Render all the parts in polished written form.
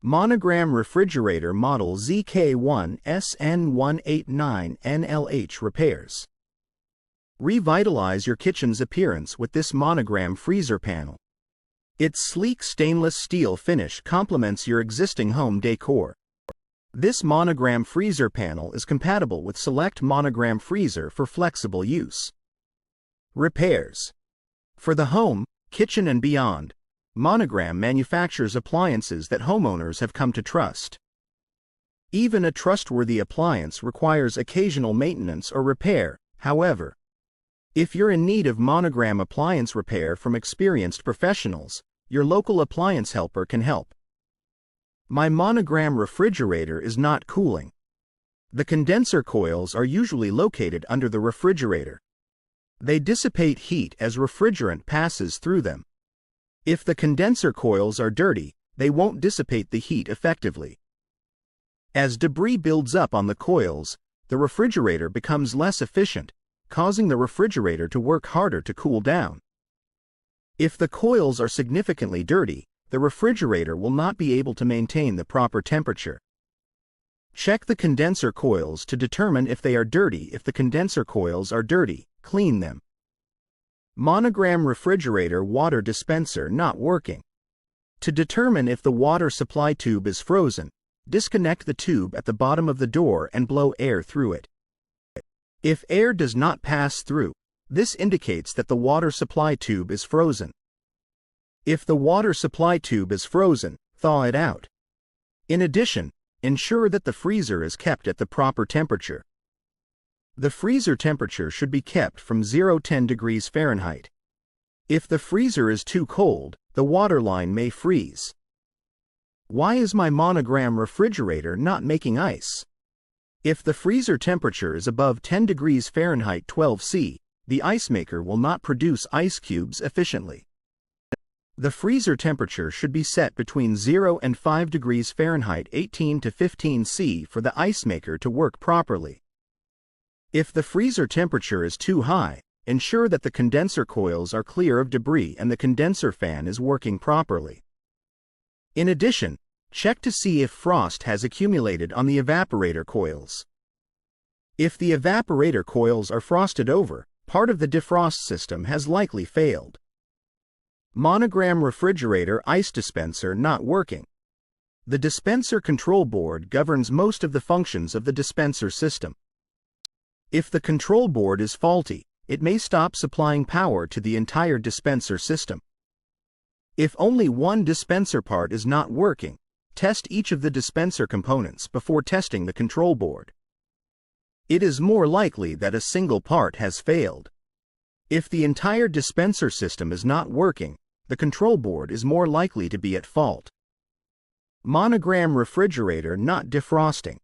Monogram refrigerator model ZK1SN189NLH repairs. Revitalize your kitchen's appearance with this Monogram freezer panel. Its sleek stainless steel finish complements your existing home decor. This Monogram freezer panel is compatible with select Monogram freezer for flexible use. Repairs. For the home, kitchen and beyond, Monogram manufactures appliances that homeowners have come to trust. Even a trustworthy appliance requires occasional maintenance or repair, however. If you're in need of Monogram appliance repair from experienced professionals, your local appliance helper can help. My Monogram refrigerator is not cooling. The condenser coils are usually located under the refrigerator. They dissipate heat as refrigerant passes through them. If the condenser coils are dirty, they won't dissipate the heat effectively. As debris builds up on the coils, the refrigerator becomes less efficient, causing the refrigerator to work harder to cool down. If the coils are significantly dirty, the refrigerator will not be able to maintain the proper temperature. Check the condenser coils to determine if they are dirty. If the condenser coils are dirty, clean them. Monogram refrigerator water dispenser not working. To determine if the water supply tube is frozen, disconnect the tube at the bottom of the door and blow air through it. If air does not pass through, this indicates that the water supply tube is frozen. If the water supply tube is frozen, thaw it out. In addition, ensure that the freezer is kept at the proper temperature. The freezer temperature should be kept from 0–10 degrees Fahrenheit. If the freezer is too cold, the water line may freeze. Why is my Monogram refrigerator not making ice? If the freezer temperature is above 10 degrees Fahrenheit 12°C, the ice maker will not produce ice cubes efficiently. The freezer temperature should be set between 0 and 5 degrees Fahrenheit 18 to 15°C for the ice maker to work properly. If the freezer temperature is too high, ensure that the condenser coils are clear of debris and the condenser fan is working properly. In addition, check to see if frost has accumulated on the evaporator coils. If the evaporator coils are frosted over, part of the defrost system has likely failed. Monogram refrigerator ice dispenser not working. The dispenser control board governs most of the functions of the dispenser system. If the control board is faulty, it may stop supplying power to the entire dispenser system. If only one dispenser part is not working, test each of the dispenser components before testing the control board. It is more likely that a single part has failed. If the entire dispenser system is not working, the control board is more likely to be at fault. Monogram refrigerator not defrosting.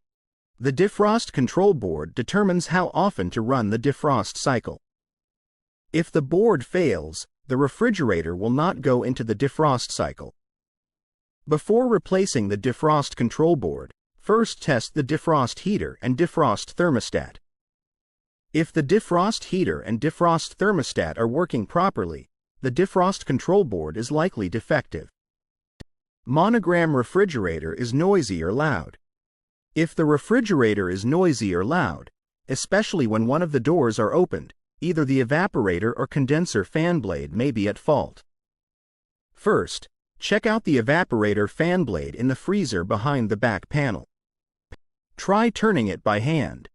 The defrost control board determines how often to run the defrost cycle. If the board fails, the refrigerator will not go into the defrost cycle. Before replacing the defrost control board, first test the defrost heater and defrost thermostat. If the defrost heater and defrost thermostat are working properly, the defrost control board is likely defective. Monogram refrigerator is noisy or loud. If the refrigerator is noisy or loud, especially when one of the doors are opened, either the evaporator or condenser fan blade may be at fault. First, check out the evaporator fan blade in the freezer behind the back panel. Try turning it by hand.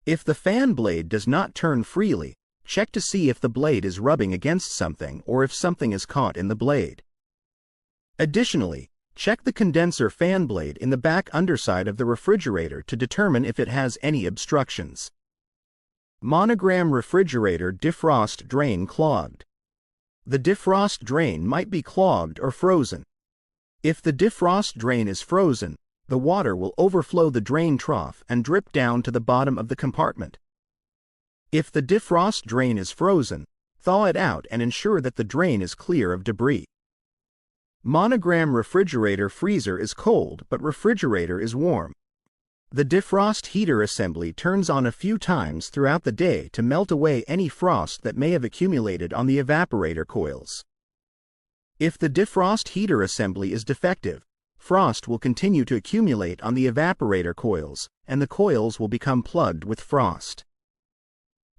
If the fan blade does not turn freely, check to see if the blade is rubbing against something or if something is caught in the blade. Additionally, check the condenser fan blade in the back underside of the refrigerator to determine if it has any obstructions. Monogram refrigerator defrost drain clogged. The defrost drain might be clogged or frozen. If the defrost drain is frozen, the water will overflow the drain trough and drip down to the bottom of the compartment. If the defrost drain is frozen, thaw it out and ensure that the drain is clear of debris. Monogram refrigerator freezer is cold but refrigerator is warm. The defrost heater assembly turns on a few times throughout the day to melt away any frost that may have accumulated on the evaporator coils. If the defrost heater assembly is defective, frost will continue to accumulate on the evaporator coils, and the coils will become plugged with frost.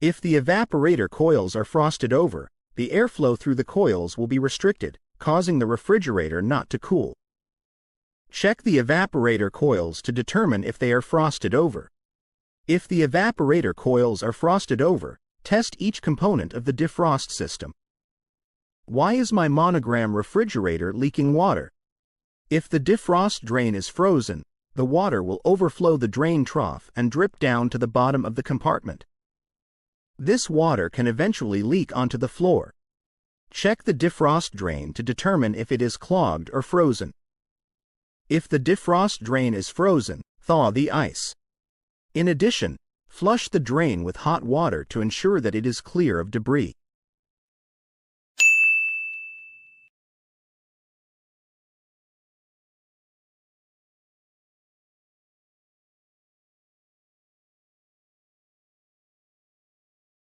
If the evaporator coils are frosted over, the airflow through the coils will be restricted, causing the refrigerator not to cool. Check the evaporator coils to determine if they are frosted over. If the evaporator coils are frosted over, test each component of the defrost system. Why is my Monogram refrigerator leaking water? If the defrost drain is frozen, the water will overflow the drain trough and drip down to the bottom of the compartment. This water can eventually leak onto the floor. Check the defrost drain to determine if it is clogged or frozen. If the defrost drain is frozen, thaw the ice. In addition, flush the drain with hot water to ensure that it is clear of debris.